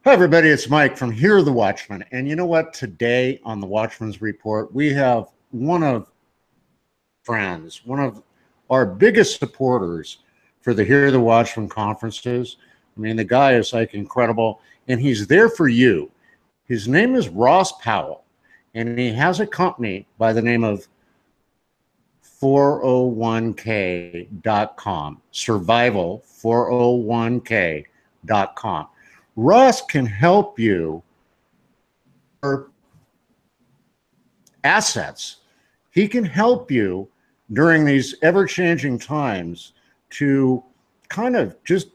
Hi, everybody. It's Mike from Here the Watchman. And you know what? Today on the Watchman's Report, we have one of our biggest supporters for the Here the Watchman conferences. I mean, the guy is like incredible, and he's there for you. His name is Ross Powell, and he has a company by the name of 401k.com, survival401k.com. Ross can help you for assets. He can help you during these ever-changing times to kind of just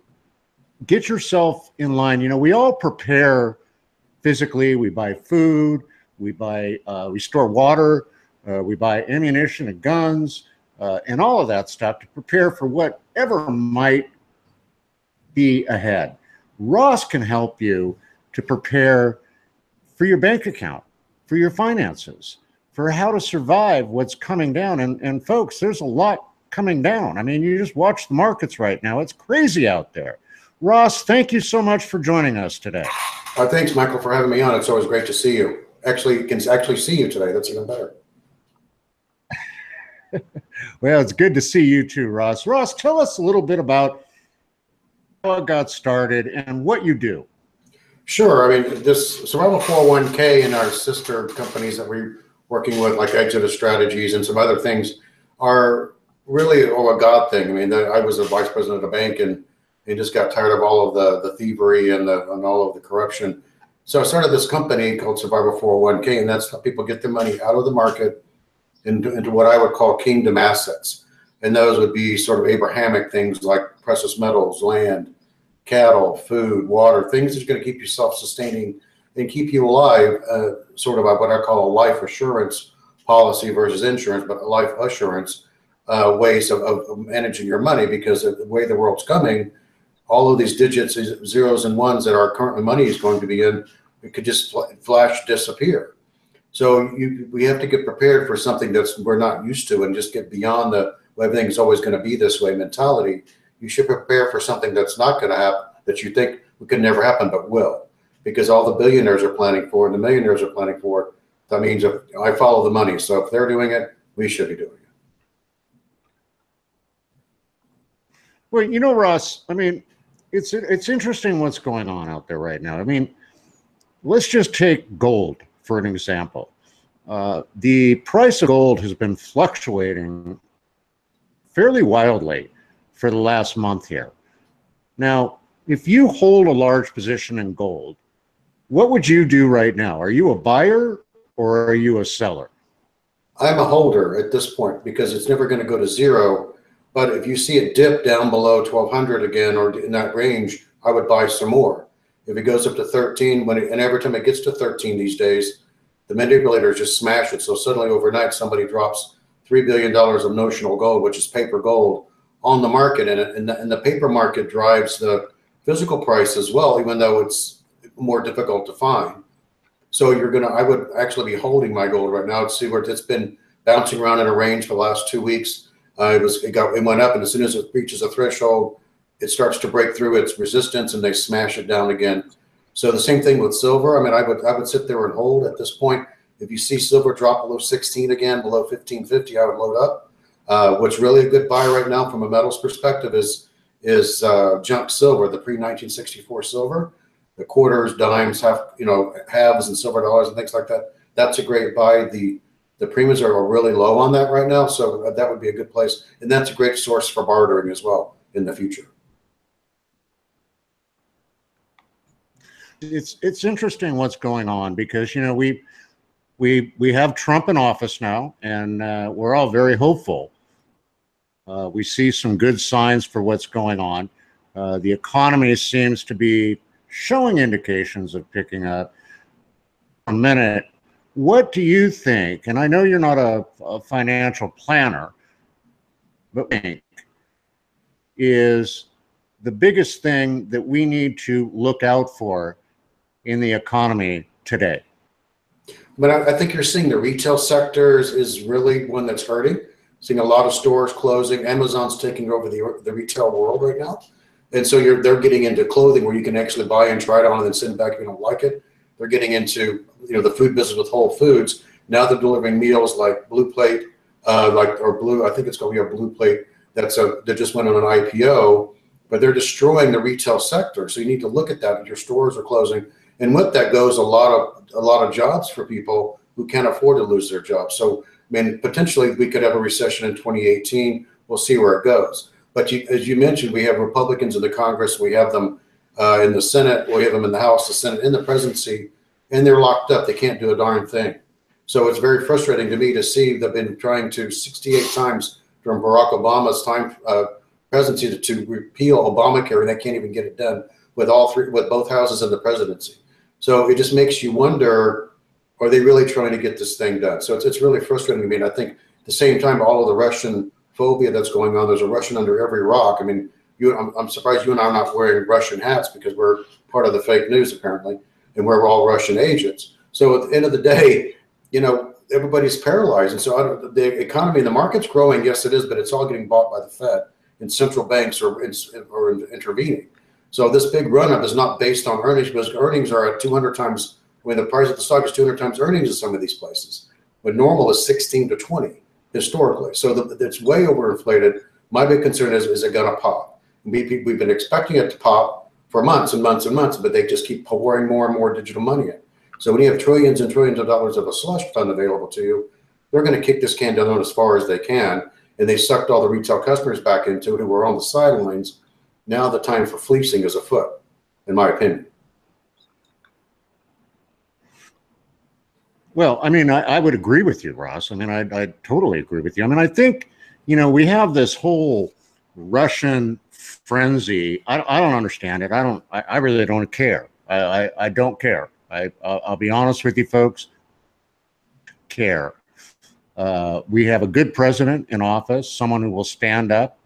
get yourself in line. You know, we all prepare physically. We buy food, we store water, we buy ammunition and guns, and all of that stuff to prepare for whatever might be ahead. Ross can help you to prepare for your bank account, for your finances, for how to survive what's coming down. And folks, there's a lot coming down. I mean, you just watch the markets right now. It's crazy out there. Ross, thank you so much for joining us today. Thanks, Michael, for having me on. It's always great to see you. Actually, can actually see you today. That's even better. Well, it's good to see you too, Ross. Ross, tell us a little bit about how it got started and what you do. Sure. I mean, this Survival 401k and our sister companies that we're working with, like Exodus Strategies and some other things, are really a God thing. I mean, I was a vice president of a bank, and they just got tired of all of the thievery and all of the corruption. So I started this company called Survival 401k, and that's how people get their money out of the market into what I would call kingdom assets. And those would be sort of Abrahamic things like precious metals, land, cattle, food, water, things that are going to keep you self-sustaining and keep you alive, sort of what I call a life assurance policy versus insurance, but a life assurance ways of managing your money, because of the way the world's coming, all of these digits, these zeros and ones that our current money is going to be in, it could just flash disappear. So we have to get prepared for something we're not used to, and just get beyond the everything's always going to be this way mentality. You should prepare for something that's not going to happen, that you think could never happen, but will, because all the billionaires are planning for and the millionaires are planning for it. That means if I follow the money. So if they're doing it, we should be doing it. Well, you know, Ross, I mean, it's interesting what's going on out there right now. I mean, let's just take gold for an example. The price of gold has been fluctuating fairly wildly for the last month here. Now, if you hold a large position in gold, what would you do right now? Are you a buyer or are you a seller? I'm a holder at this point, because it's never going to go to zero. But if you see it dip down below 1200 again, or in that range, I would buy some more. If it goes up to 13, and every time it gets to 13 these days, the manipulators just smash it. So suddenly overnight, somebody drops $3 billion of notional gold, which is paper gold, on the market. And the paper market drives the physical price as well, even though it's more difficult to find. So I would actually be holding my gold right now to see where it's been bouncing around in a range for the last 2 weeks. It went up, and as soon as it reaches a threshold, it starts to break through its resistance, and they smash it down again. So the same thing with silver. I mean, I would sit there and hold at this point. If you see silver drop below 16 again, below 1550, I would load up. What's really a good buy right now from a metals perspective is junk silver, the pre-1964 silver, the quarters, dimes, halves, and silver dollars and things like that. That's a great buy. The premiums are really low on that right now, so that would be a good place, and that's a great source for bartering as well in the future. It's interesting what's going on, because you know we have Trump in office now, and we're all very hopeful. We see some good signs for what's going on. The economy seems to be showing indications of picking up. A minute, what do you think? And I know you're not a financial planner, but what do you think is the biggest thing that we need to look out for in the economy today? But I think you're seeing the retail sector is really one that's hurting. Seeing a lot of stores closing. Amazon's taking over the retail world right now. And so they're getting into clothing where you can actually buy and try it on and then send it back if you don't like it. They're getting into, you know, the food business with Whole Foods. Now they're delivering meals like Blue Plate, I think it's going to be a Blue Plate that just went on an IPO, but they're destroying the retail sector. So you need to look at that. Your stores are closing, and with that goes a lot of jobs for people who can't afford to lose their jobs. So I mean, potentially we could have a recession in 2018. We'll see where it goes. But as you mentioned, we have Republicans in the Congress. We have them in the Senate. We have them in the House, the Senate, in the presidency, and they're locked up. They can't do a darn thing. So it's very frustrating to me to see they've been trying to 68 times during Barack Obama's time presidency to repeal Obamacare, and they can't even get it done with both houses in the presidency. So it just makes you wonder, are they really trying to get this thing done? So it's really frustrating to me. And I think at the same time, all of the Russian phobia that's going on, there's a Russian under every rock. I mean, I'm surprised you and I are not wearing Russian hats because we're part of the fake news apparently, and we're all Russian agents. So at the end of the day, you know, everybody's paralyzed. And so the economy, the market's growing, yes it is, but it's all getting bought by the Fed, and central banks are intervening. So this big run up is not based on earnings, because earnings are at 200 times, I mean, the price of the stock is 200 times earnings in some of these places, but normal is 16 to 20 historically. So it's way overinflated. My big concern is it going to pop? We've been expecting it to pop for months and months and months, but they just keep pouring more and more digital money in. So when you have trillions and trillions of dollars of a slush fund available to you, they're going to kick this can down as far as they can. And they sucked all the retail customers back into it who were on the sidelines. Now the time for fleecing is afoot, in my opinion. Well, I mean, I would agree with you, Ross. I mean, I totally agree with you. I mean, I think, you know, we have this whole Russian frenzy. I don't understand it. I really don't care. I don't care. I'll be honest with you, folks. Care. We have a good president in office, someone who will stand up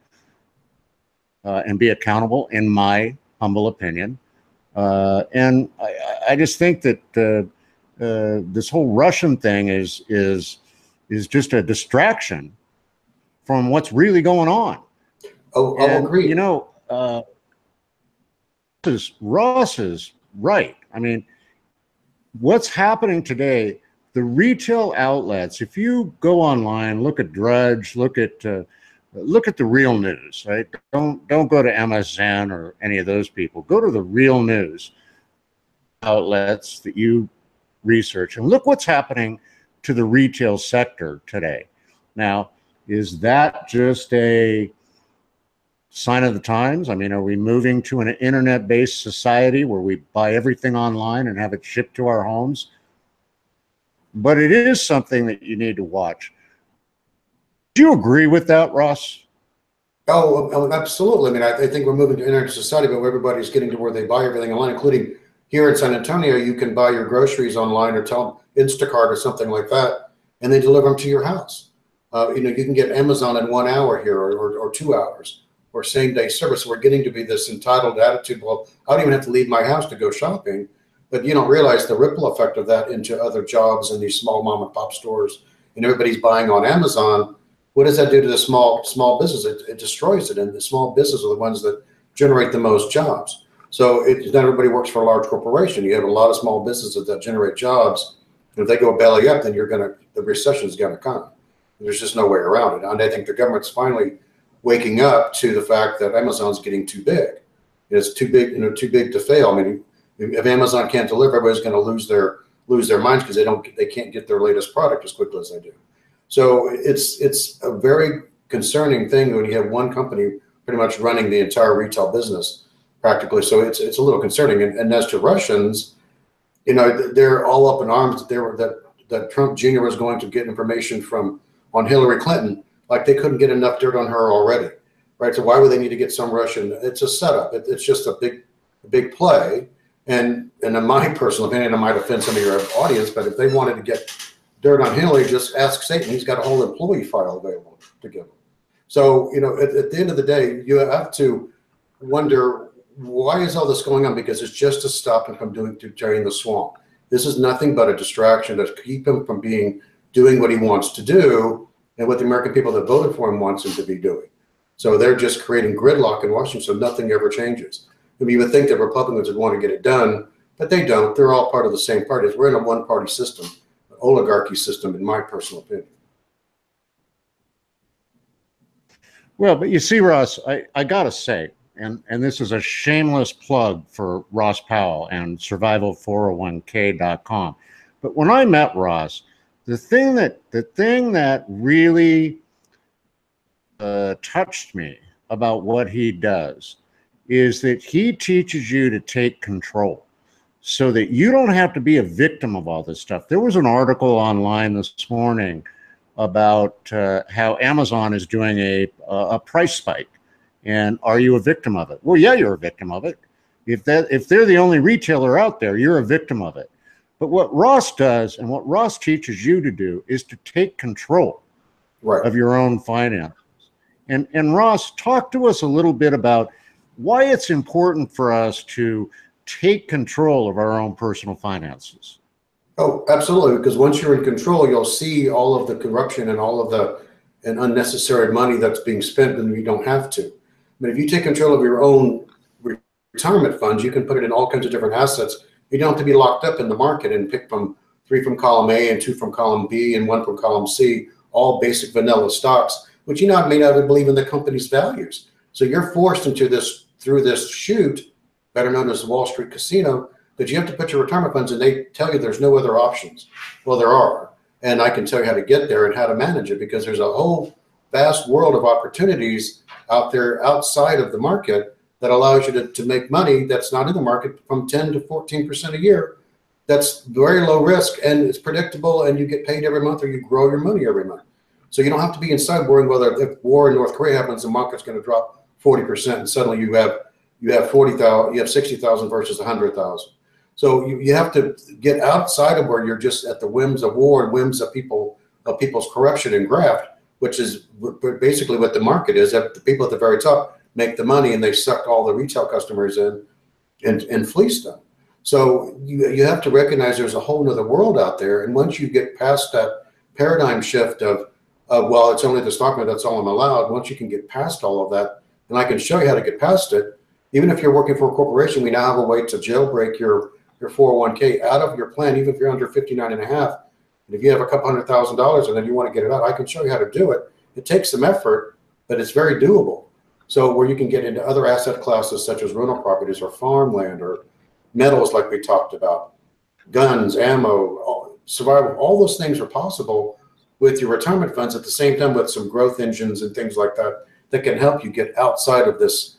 and be accountable, in my humble opinion. And I just think that this whole Russian thing is just a distraction from what's really going on. Oh, I'll agree. You know, Ross is right. I mean, what's happening today, the retail outlets, if you go online, look at Drudge, look at the real news, right? Don't go to MSN or any of those people. Go to the real news outlets that you research and look what's happening to the retail sector today. Now, is that just a sign of the times? I mean, are we moving to an internet-based society where we buy everything online and have it shipped to our homes? But it is something that you need to watch. Do you agree with that, Ross? Oh, absolutely. I mean, I think we're moving to internet society, but everybody's getting to where they buy everything online, including here in San Antonio. You can buy your groceries online or tell Instacart or something like that, and they deliver them to your house. You know, you can get Amazon in 1 hour here or 2 hours or same day service. We're getting to be this entitled attitude. Well, I don't even have to leave my house to go shopping, but you don't realize the ripple effect of that into other jobs in these small mom and pop stores, and everybody's buying on Amazon. What does that do to the small business? It destroys it, and the small business are the ones that generate the most jobs. So not everybody works for a large corporation. You have a lot of small businesses that generate jobs. And if they go belly up, then the recession is gonna come. There's just no way around it. And I think the government's finally waking up to the fact that Amazon's getting too big. It's too big, you know, too big to fail. I mean, if Amazon can't deliver, everybody's going to lose their minds because they can't get their latest product as quickly as they do. So it's a very concerning thing when you have one company pretty much running the entire retail business practically. So it's a little concerning. And as to Russians, you know, they're all up in arms that Trump Jr. was going to get information on Hillary Clinton, like they couldn't get enough dirt on her already, right? So why would they need to get some Russian? It's a setup. It's just a big play. And in my personal opinion, it might offend some of your audience, but if they wanted to get dirt on Hillary, just ask Satan. He's got a whole employee file available to give them. So, you know, at the end of the day, you have to wonder, why is all this going on? Because it's just to stop him from drain the swamp. This is nothing but a distraction to keep him from doing what he wants to do and what the American people that voted for him wants him to be doing. So they're just creating gridlock in Washington, so nothing ever changes. I mean, you would think that Republicans would want to get it done, but they don't. They're all part of the same party. We're in a one-party system, an oligarchy system, in my personal opinion. Well, but you see, Ross, I got to say, and this is a shameless plug for Ross Powell and survival401k.com. But when I met Ross, the thing that really touched me about what he does is that he teaches you to take control so that you don't have to be a victim of all this stuff. There was an article online this morning about how Amazon is doing a price spike. And are you a victim of it? Well, yeah, you're a victim of it. If they're the only retailer out there, you're a victim of it. But what Ross does and what Ross teaches you to do is to take control of your own finances. And Ross, talk to us a little bit about why it's important for us to take control of our own personal finances. Oh, absolutely. Because once you're in control, you'll see all of the corruption and all of the unnecessary money that's being spent when you don't have to. I mean, if you take control of your own retirement funds, you can put it in all kinds of different assets. You don't have to be locked up in the market and pick from 3 from column A and 2 from column B and 1 from column C, all basic vanilla stocks, which you may not believe in the company's values. So you're forced into this, through this chute, better known as the Wall Street casino, that you have to put your retirement funds in. They tell you there's no other options. Well, there are. And I can tell you how to get there and how to manage it, because there's a whole vast world of opportunities out there outside of the market that allows you to make money that's not in the market, from 10 to 14% a year. That's very low risk, and it's predictable, and you get paid every month, or you grow your money every month. So you don't have to be inside worrying whether, if war in North Korea happens, the market's going to drop 40%, and suddenly you have 40,000, you have 60,000 versus 100,000. So you have to get outside of where you're just at the whims of war and whims of people's corruption and graft, which is basically what the market is. That the people at the very top make the money, and they suck all the retail customers in and fleece them. So you have to recognize there's a whole nother world out there. And once you get past that paradigm shift of well, it's only the stock market, that's all I'm allowed. Once you can get past all of that, and I can show you how to get past it, even if you're working for a corporation, we now have a way to jailbreak your 401k out of your plan, even if you're under 59 and a half. And if you have a couple $100,000 and then you want to get it out, I can show you how to do it. It takes some effort, but it's very doable. So where you can get into other asset classes such as rental properties or farmland or metals, like we talked about, guns, ammo, survival, all those things are possible with your retirement funds, at the same time with some growth engines and things like that that can help you get outside of this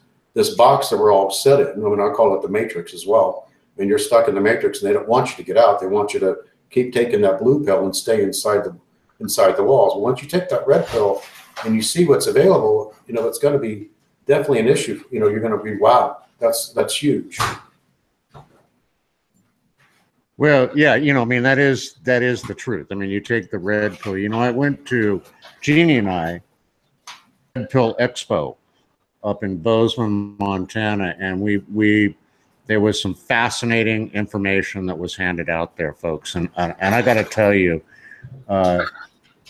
box that we're all set in. I mean, I call it the matrix as well. I mean, you're stuck in the matrix, and they don't want you to get out. They want you to keep taking that blue pill and stay inside the walls. But once you take that red pill and you see what's available, it's going to be definitely an issue. You're going to be, wow, that's huge. Well, yeah, I mean, that is the truth. I mean, you take the red pill. I went to Jeannie and I, Red Pill Expo up in Bozeman, Montana, and there was some fascinating information that was handed out there, folks. And I got to tell you,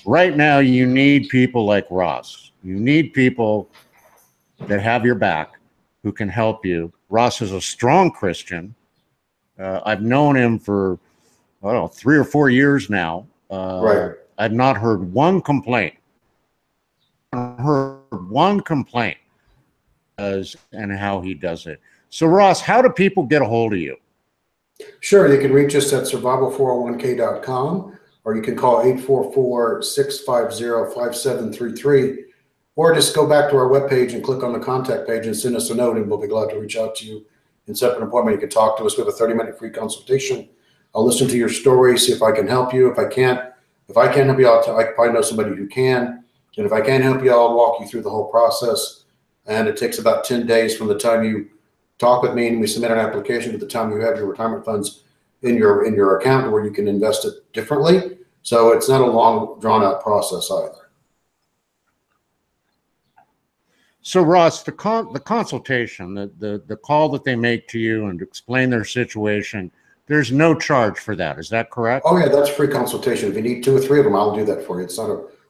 right now, you need people like Ross. You need people that have your back, who can help you. Ross is a strong Christian. I've known him for, 3 or 4 years now. Right. I've not heard one complaint. And how he does it. So Ross, how do people get a hold of you? Sure, you can reach us at survival401k.com, or you can call 844-650-5733, or just go back to our webpage and click on the contact page and send us a note, and we'll be glad to reach out to you and set up an appointment. You can talk to us. We have a 30-minute free consultation. I'll listen to your story, see if I can help you. If I can't help you, I probably know somebody who can. And if I can't help you, I'll walk you through the whole process. And it takes about 10 days from the time you talk with me and we submit an application to the time you have your retirement funds in your account where you can invest it differently. So it's not a long, drawn-out process either. So Ross, the consultation, the call that they make to you and explain their situation, there's no charge for that. Is that correct? Oh yeah, that's free consultation. If you need 2 or 3 of them, I'll do that for you.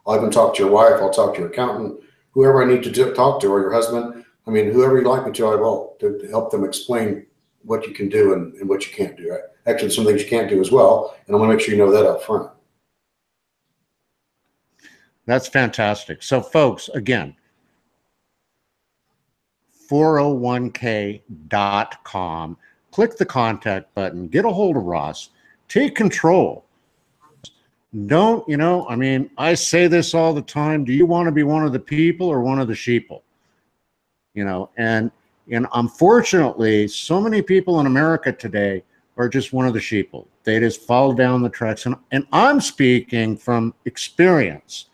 I'll even talk to your wife. I'll talk to your accountant, whoever I need to talk to, or your husband. I mean, whoever you'd like me to, I will, to help them explain what you can do and what you can't do. Actually, some things you can't do as well, and I want to make sure you know that up front. That's fantastic. So, folks, again, 401k.com. Click the contact button. Get a hold of Ross. Take control. Don't, I mean, I say this all the time. Do you want to be one of the people or one of the sheeple? And unfortunately, so many people in America today are just one of the sheeple. They just fall down the tracks. And I'm speaking from experience.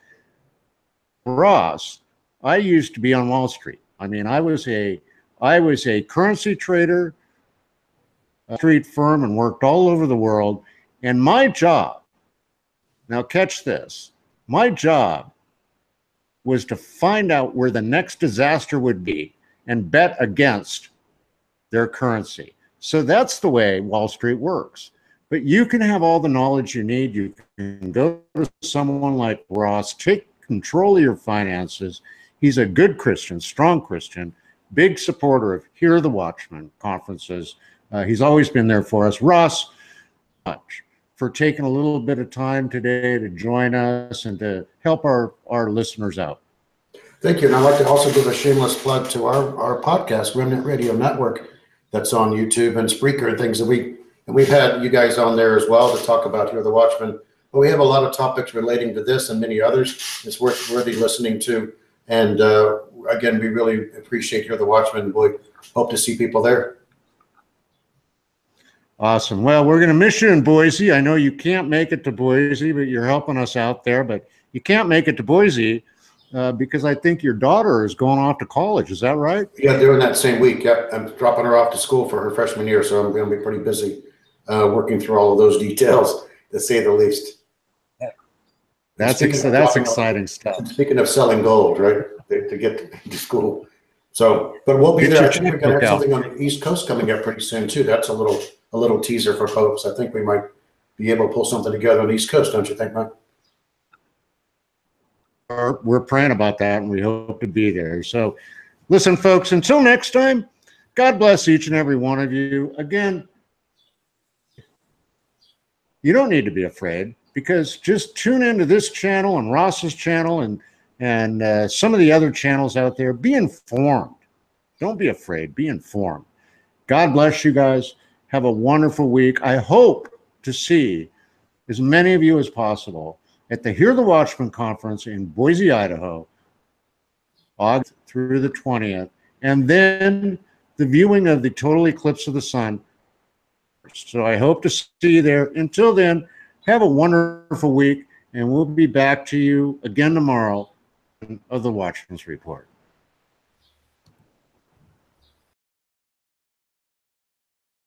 Ross, I used to be on Wall Street. I mean, I was a currency trader, a street firm, and worked all over the world. And my job, now catch this, my job was to find out where the next disaster would be and bet against their currency. So that's the way Wall Street works. But you can have all the knowledge you need. You can go to someone like Ross, take control of your finances. He's a good Christian, strong Christian, big supporter of Hear the Watchman conferences. He's always been there for us. Ross, much for taking a little bit of time today to join us and to help our listeners out. Thank you. And I'd like to also give a shameless plug to our podcast, Remnant Radio Network, that's on YouTube and Spreaker and things. And we've had you guys on there as well to talk about Hear the Watchman. But we have a lot of topics relating to this and many others. It's worthy listening to. And again, we really appreciate Hear the Watchman. We hope to see people there. Awesome. Well, we're going to miss you in Boise. I know you can't make it to Boise, but you're helping us out there. But you can't make it to Boise because I think your daughter is going off to college. Is that right? Yeah, during that same week. Yep. I'm dropping her off to school for her freshman year, so I'm going to be pretty busy working through all of those details, to say the least. That's exciting stuff. Speaking of selling gold, right, to get to school. So, but we'll be there. I think we're going to have something on the East Coast coming up pretty soon too. That's a little teaser for folks. I think we might be able to pull something together on the East Coast, don't you think, Mike? We're praying about that, and we hope to be there. So, listen, folks, until next time, God bless each and every one of you. Again, you don't need to be afraid, because just tune into this channel and Ross's channel and some of the other channels out there. Be informed. Don't be afraid. Be informed. God bless you guys. Have a wonderful week. I hope to see as many of you as possible at the Hear the Watchman conference in Boise, Idaho, August through the 20th, and then the viewing of the total eclipse of the sun. So I hope to see you there. Until then, have a wonderful week, and we'll be back to you again tomorrow of the Watchman's Report.